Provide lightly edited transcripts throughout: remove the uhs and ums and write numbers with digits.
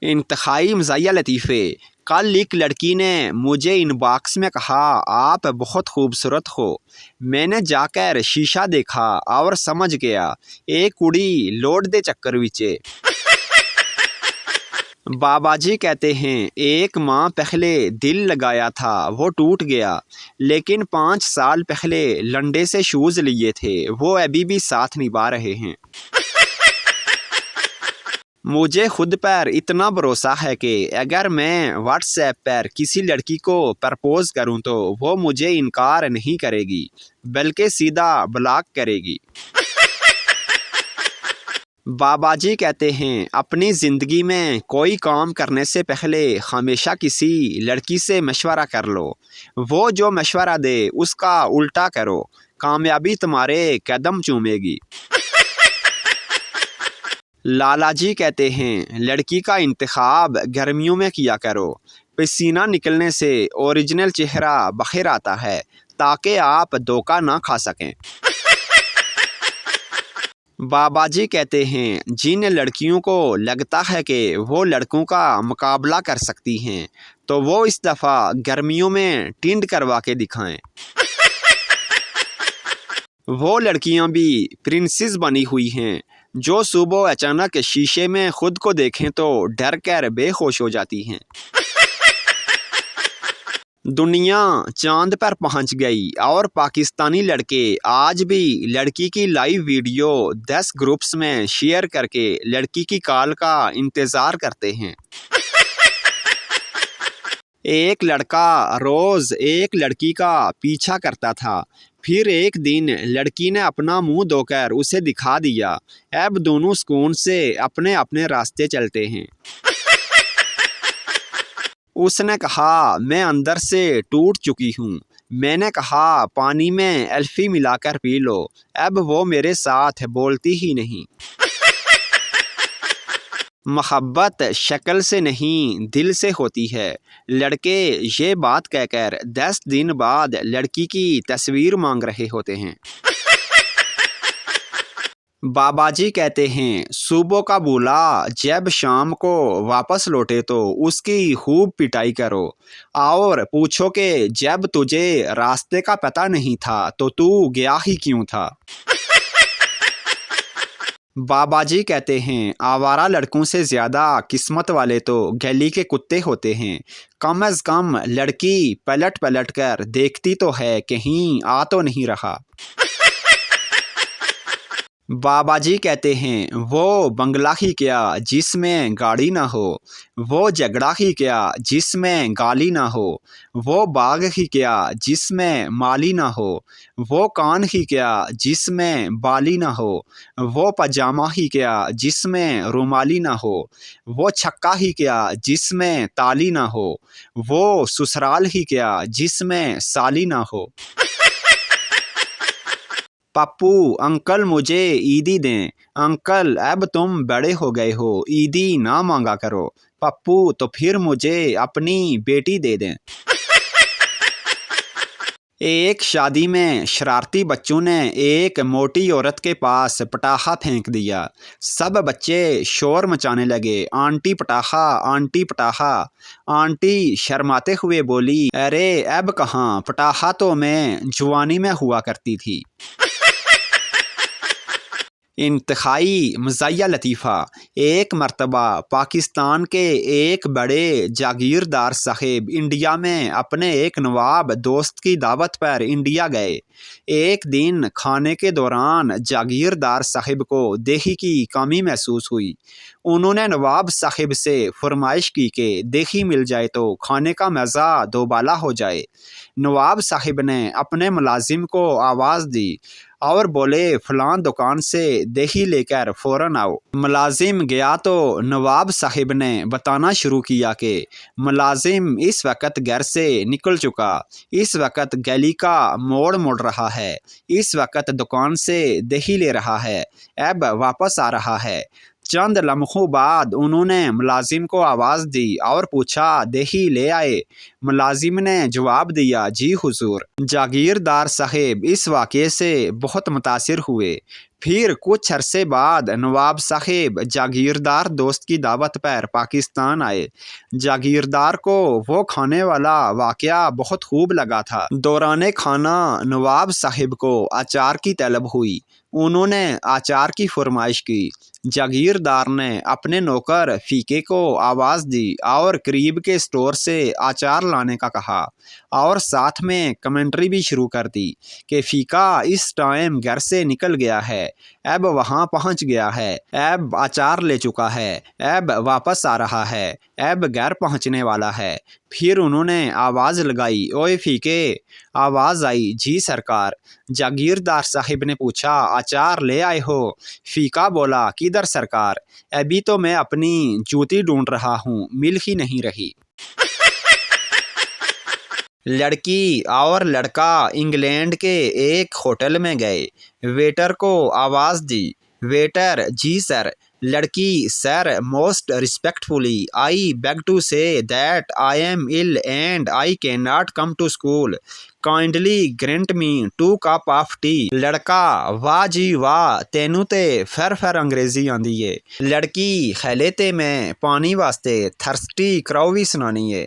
انتہائی مزاحیہ لطیفے۔ کل ایک لڑکی نے مجھے ان باکس میں کہا آپ بہت خوبصورت ہو۔ میں نے جا کر شیشہ دیکھا اور سمجھ گیا ایک کڑی لوٹ دے چکر وچے۔ بابا جی کہتے ہیں ایک ماہ پہلے دل لگایا تھا وہ ٹوٹ گیا، لیکن 5 سال پہلے لنڈے سے شوز لیے تھے وہ ابھی بھی ساتھ نبھا رہے ہیں۔ مجھے خود پر اتنا بھروسہ ہے کہ اگر میں واٹس ایپ پر کسی لڑکی کو پرپوز کروں تو وہ مجھے انکار نہیں کرے گی بلکہ سیدھا بلاک کرے گی۔ بابا جی کہتے ہیں اپنی زندگی میں کوئی کام کرنے سے پہلے ہمیشہ کسی لڑکی سے مشورہ کر لو، وہ جو مشورہ دے اس کا الٹا کرو، کامیابی تمہارے قدم چومے گی۔ لالا جی کہتے ہیں لڑکی کا انتخاب گرمیوں میں کیا کرو، پسینہ نکلنے سے اوریجنل چہرہ باہر آتا ہے تاکہ آپ دھوکہ نہ کھا سکیں۔ بابا جی کہتے ہیں جن لڑکیوں کو لگتا ہے کہ وہ لڑکوں کا مقابلہ کر سکتی ہیں تو وہ اس دفعہ گرمیوں میں ٹینڈ کروا کے دکھائیں۔ وہ لڑکیاں بھی پرنسز بنی ہوئی ہیں جو صبح اچانک شیشے میں خود کو دیکھیں تو ڈر کر بے ہوش ہو جاتی ہیں۔ دنیا چاند پر پہنچ گئی اور پاکستانی لڑکے آج بھی لڑکی کی لائیو ویڈیو 10 گروپس میں شیئر کر کے لڑکی کی کال کا انتظار کرتے ہیں۔ ایک لڑکا روز ایک لڑکی کا پیچھا کرتا تھا، پھر ایک دن لڑکی نے اپنا منہ دھو کر اسے دکھا دیا، اب دونوں سکون سے اپنے اپنے راستے چلتے ہیں۔ اس نے کہا میں اندر سے ٹوٹ چکی ہوں، میں نے کہا پانی میں الفی ملا کر پی لو، اب وہ میرے ساتھ بولتی ہی نہیں۔ محبت شکل سے نہیں دل سے ہوتی ہے۔ لڑکے یہ بات کہہ کر 10 دن بعد لڑکی کی تصویر مانگ رہے ہوتے ہیں۔ بابا جی کہتے ہیں صبح کا بولا جب شام کو واپس لوٹے تو اس کی خوب پٹائی کرو اور پوچھو کہ جب تجھے راستے کا پتہ نہیں تھا تو گیا ہی کیوں تھا۔ بابا جی کہتے ہیں آوارہ لڑکوں سے زیادہ قسمت والے تو گلی کے کتے ہوتے ہیں، کم از کم لڑکی پلٹ پلٹ کر دیکھتی تو ہے کہیں آ تو نہیں رہا۔ بابا جی کہتے ہیں وہ بنگلہ ہی کیا جس میں گاڑی نہ ہو، وہ جھگڑا ہی کیا جس میں گالی نہ ہو، وہ باغ ہی کیا جس میں مالی نہ ہو، وہ کان ہی کیا جس میں بالی نہ ہو، وہ پاجامہ ہی کیا جس میں رومالی نہ ہو، وہ چھکا ہی کیا جس میں تالی نہ ہو، وہ سسرال ہی کیا جس میں سالی نہ ہو۔ پپو انکل مجھے عیدی دیں، انکل اب تم بڑے ہو گئے ہو عیدی نہ مانگا کرو، پپو تو پھر مجھے اپنی بیٹی دے دیں۔ ایک شادی میں شرارتی بچوں نے ایک موٹی عورت کے پاس پٹاخہ پھینک دیا، سب بچے شور مچانے لگے آنٹی پٹاخہ آنٹی پٹاخہ۔ آنٹی شرماتے ہوئے بولی ارے اب کہاں، پٹاخہ تو میں جوانی میں ہوا کرتی تھی۔ انتہائی مزاحیہ لطیفہ۔ ایک مرتبہ پاکستان کے ایک بڑے جاگیردار صاحب انڈیا میں اپنے ایک نواب دوست کی دعوت پر انڈیا گئے۔ ایک دن کھانے کے دوران جاگیردار صاحب کو دیہی کی کمی محسوس ہوئی۔ انہوں نے نواب صاحب سے فرمائش کی کہ دیہی مل جائے تو کھانے کا مزہ دوبالا ہو جائے۔ نواب صاحب نے اپنے ملازم کو آواز دی اور بولے فلاں دکان سے دیہی لے کر فوراً آؤ۔ ملازم گیا تو نواب صاحب نے بتانا شروع کیا کہ ملازم اس وقت گھر سے نکل چکا، اس وقت گلی کا موڑ مڑ رہا ہے، اس وقت دکان سے دیہی لے رہا ہے، اب واپس آ رہا ہے۔ چند لمحوں بعد انہوں نے ملازم کو آواز دی اور پوچھا دیہی لے آئے؟ ملازم نے جواب دیا جی حضور۔ جاگیردار صاحب اس واقعے سے بہت متاثر ہوئے، پھر کچھ عرصے بعد نواب صاحب جاگیردار دوست کی دعوت پر پاکستان آئے۔ جاگیردار کو وہ کھانے والا واقعہ بہت خوب لگا تھا۔ دوران کھانا نواب صاحب کو اچار کی طلب ہوئی۔ انہوں نے اچار کی فرمائش کی۔ جاگیردار نے اپنے نوکر فیقے کو آواز دی اور قریب کے اسٹور سے اچار لانے کا کہا، اور ساتھ میں کمنٹری بھی شروع کر دی کہ فیقہ اس ٹائم گھر سے نکل گیا ہے، اب وہاں پہنچ گیا ہے، اب اچار لے چکا ہے، اب واپس آ رہا ہے، اب گھر پہنچنے والا ہے۔ پھر انہوں نے آواز لگائی، اوئے فیقے! آواز آئی، جی سرکار۔ جاگیردار صاحب نے پوچھا، اچار لے آئے ہو؟ فیقہ بولا، کدھر سرکار؟ ابھی تو میں اپنی جوتی ڈھونڈ رہا ہوں، مل ہی نہیں رہی۔ لڑکی اور لڑکا انگلینڈ کے ایک ہوٹل میں گئے۔ ویٹر کو آواز دی، ویٹر، جی سر۔ لڑکی، sir, most respectfully I beg to say that I am ill and I can not come to school, kindly grant me 2 cup of tea. لڑکا، واہ جی واہ، تینوں تے پھر انگریزی آندی ہے۔ لڑکی، خیلے تے میں پانی واسطے تھرسٹی کراؤ بھی سنانی ہے۔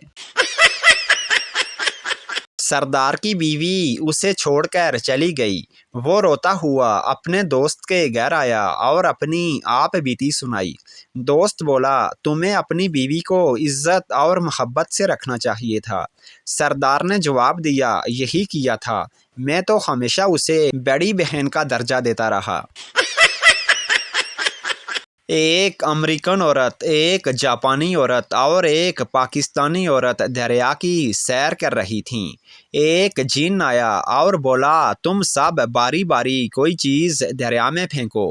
سردار کی بیوی اسے چھوڑ کر چلی گئی۔ وہ روتا ہوا اپنے دوست کے گھر آیا اور اپنی آپ بیتی سنائی۔ دوست بولا، تمہیں اپنی بیوی کو عزت اور محبت سے رکھنا چاہیے تھا۔ سردار نے جواب دیا، یہی کیا تھا، میں تو ہمیشہ اسے بڑی بہن کا درجہ دیتا رہا۔ ایک امریکن عورت، ایک جاپانی عورت اور ایک پاکستانی عورت دریا کی سیر کر رہی تھیں۔ ایک جن آیا اور بولا، تم سب باری باری کوئی چیز دریا میں پھینکو،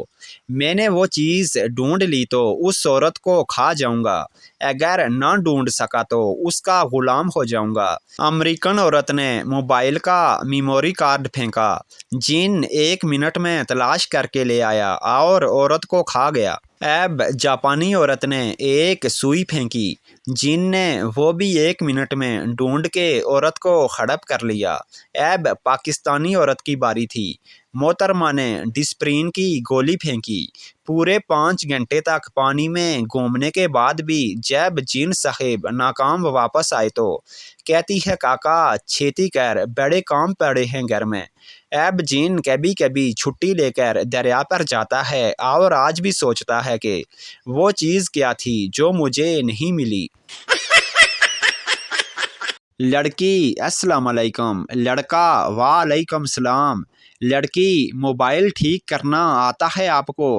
میں نے وہ چیز ڈھونڈ لی تو اس عورت کو کھا جاؤں گا، اگر نہ ڈھونڈ سکا تو اس کا غلام ہو جاؤں گا۔ امریکن عورت نے موبائل کا میموری کارڈ پھینکا۔ جن 1 منٹ میں تلاش کر کے لے آیا اور عورت کو کھا گیا۔ اب جاپانی عورت نے ایک سوئی پھینکی۔ جن نے وہ بھی 1 منٹ میں ڈھونڈ کے عورت کو ہڑپ کر لیا۔ اب پاکستانی عورت کی باری تھی۔ محترمہ نے ڈسپرین کی گولی پھینکی۔ پورے 5 گھنٹے تک پانی میں گھومنے کے بعد بھی جب جن صاحب ناکام واپس آئے تو کہتی ہے، کاکا چھیتی کر، بڑے کام پڑے ہیں گھر میں۔ اب جن کبھی کبھی چھٹی لے کر دریا پر جاتا ہے اور آج بھی سوچتا ہے کہ وہ چیز کیا تھی جو مجھے نہیں ملی۔ لڑکی، السلام علیکم۔ لڑکا، وعلیکم السلام۔ لڑکی، موبائل ٹھیک کرنا آتا ہے آپ کو؟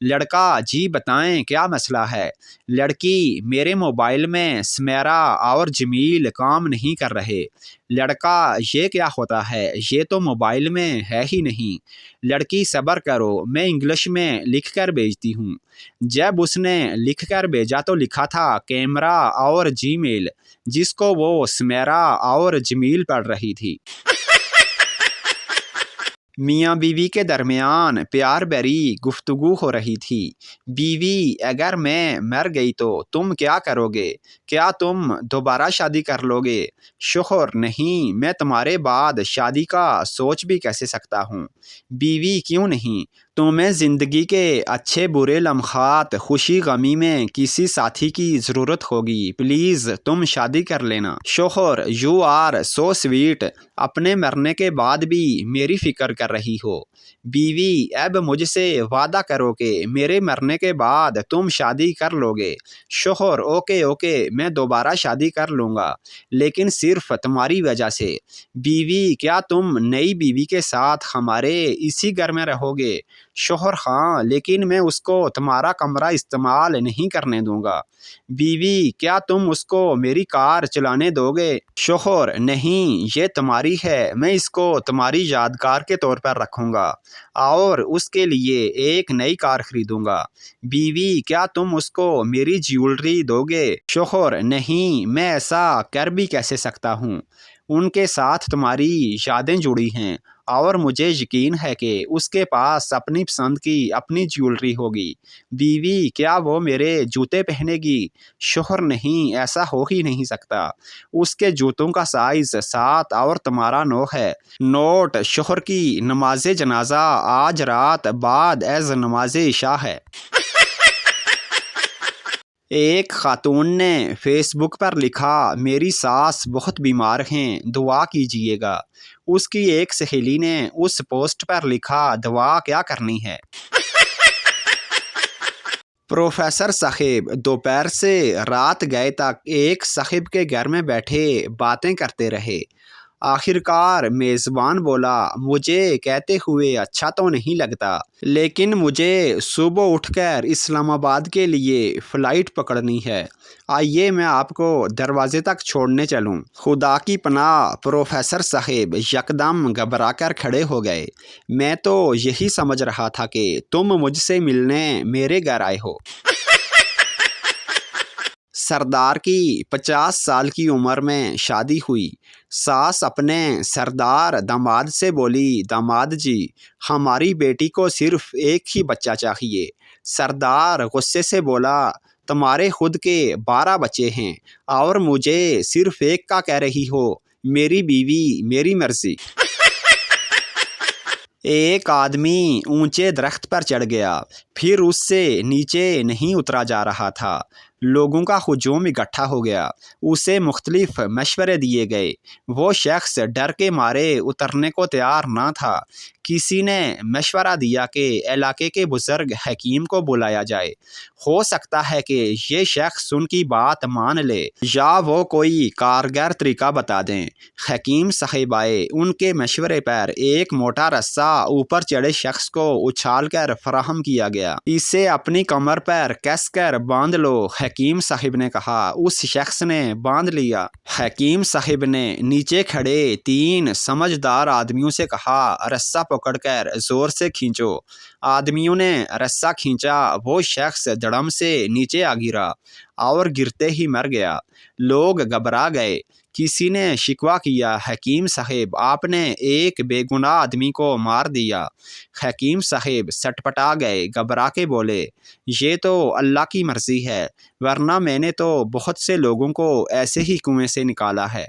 لڑکا، جی بتائیں کیا مسئلہ ہے؟ لڑکی، میرے موبائل میں سمیرا اور جمیل کام نہیں کر رہے۔ لڑکا، یہ کیا ہوتا ہے، یہ تو موبائل میں ہے ہی نہیں۔ لڑکی، صبر کرو، میں انگلش میں لکھ کر بھیجتی ہوں۔ جب اس نے لکھ کر بھیجا تو لکھا تھا کیمرہ اور جی میل، جس کو وہ سمیرا اور جمیل پڑھ رہی تھی۔ میاں بیوی کے درمیان پیار بھری گفتگو ہو رہی تھی۔ بیوی، اگر میں مر گئی تو تم کیا کرو گے؟ کیا تم دوبارہ شادی کر لو گے؟ شوہر، نہیں، میں تمہارے بعد شادی کا سوچ بھی کیسے سکتا ہوں؟ بیوی، کیوں نہیں؟ تمہیں زندگی کے اچھے برے لمحات، خوشی غمی میں کسی ساتھی کی ضرورت ہوگی، پلیز تم شادی کر لینا۔ شوہر، یو آر سو سویٹ، اپنے مرنے کے بعد بھی میری فکر کر رہی ہو۔ بیوی، اب مجھ سے وعدہ کرو کہ میرے مرنے کے بعد تم شادی کر لو گے۔ شوہر، اوکے اوکے، میں دوبارہ شادی کر لوں گا، لیکن صرف تمہاری وجہ سے۔ بیوی، کیا تم نئی بیوی کے ساتھ ہمارے اسی گھر میں رہو گے؟ شوہر، ہاں، لیکن میں اس کو تمہارا کمرہ استعمال نہیں کرنے دوں گا۔ بیوی، کیا تم اس کو میری کار چلانے دو گے؟ شوہر، نہیں، یہ تمہاری ہے، میں اس کو تمہاری یادگار کے طور پر رکھوں گا اور اس کے لیے ایک نئی کار خریدوں گا۔ بیوی، کیا تم اس کو میری جیولری دو گے؟ شوہر، نہیں، میں ایسا کر بھی کیسے سکتا ہوں، ان کے ساتھ تمہاری یادیں جڑی ہیں اور مجھے یقین ہے کہ اس کے پاس اپنی پسند کی اپنی جیولری ہوگی۔ بیوی کیا وہ میرے جوتے پہنے گی؟ شوہر نہیں، ایسا ہو ہی نہیں سکتا، اس کے جوتوں کا سائز 7 اور تمہارا 9 ہے۔ نوٹ: شوہر کی نماز جنازہ آج رات بعد از نماز عشاء ہے۔ ایک خاتون نے فیس بک پر لکھا، میری ساس بہت بیمار ہیں، دعا کیجیے گا۔ اس کی ایک سہیلی نے اس پوسٹ پر لکھا، دعا کیا کرنی ہے۔ پروفیسر صاحب دوپہر سے رات گئے تک ایک صاحب کے گھر میں بیٹھے باتیں کرتے رہے۔ آخرکار میزبان بولا، مجھے کہتے ہوئے اچھا تو نہیں لگتا، لیکن مجھے صبح اٹھ کر اسلام آباد کے لیے فلائٹ پکڑنی ہے، آئیے میں آپ کو دروازے تک چھوڑنے چلوں۔ خدا کی پناہ، پروفیسر صاحب یکدم گھبرا کر کھڑے ہو گئے۔ میں تو یہی سمجھ رہا تھا کہ تم مجھ سے ملنے میرے گھر آئے ہو۔ سردار کی 50 سال کی عمر میں شادی ہوئی۔ ساس اپنے سردار داماد سے بولی، داماد جی، ہماری بیٹی کو صرف ایک ہی بچہ چاہیے۔ سردار غصے سے بولا، تمہارے خود کے 12 بچے ہیں اور مجھے صرف ایک کا کہہ رہی ہو، میری بیوی میری مرضی۔ ایک آدمی اونچے درخت پر چڑھ گیا، پھر اس سے نیچے نہیں اترا جا رہا تھا۔ لوگوں کا ہجوم اکٹھا ہو گیا، اسے مختلف مشورے دیے گئے۔ وہ شخص ڈر کے مارے اترنے کو تیار نہ تھا۔ کسی نے مشورہ دیا کہ علاقے کے بزرگ حکیم کو بلایا جائے، ہو سکتا ہے کہ یہ شخص ان کی بات مان لے یا وہ کوئی کارگر طریقہ بتا دیں۔ حکیم صاحب آئے، ان کے مشورے پر ایک موٹا رسہ اوپر چڑھے شخص کو اچھال کر فراہم کیا گیا۔ اسے اپنی کمر پر کس کر باندھ لو، حکیم صاحب نے کہا۔ اس شخص نے باندھ لیا۔ حکیم صاحب نے نیچے کھڑے 3 سمجھدار آدمیوں سے کہا، رسہ پکڑ کر زور سے کھینچو۔ آدمیوں نے رسہ کھینچا، وہ شخص دھڑم سے نیچے آ گرا اور گرتے ہی مر گیا۔ لوگ گھبرا گئے۔ کسی نے شکوہ کیا، حکیم صاحب آپ نے ایک بے گناہ آدمی کو مار دیا۔ حکیم صاحب سٹپٹا گئے، گھبرا کے بولے، یہ تو اللہ کی مرضی ہے، ورنہ میں نے تو بہت سے لوگوں کو ایسے ہی کنویں سے نکالا ہے۔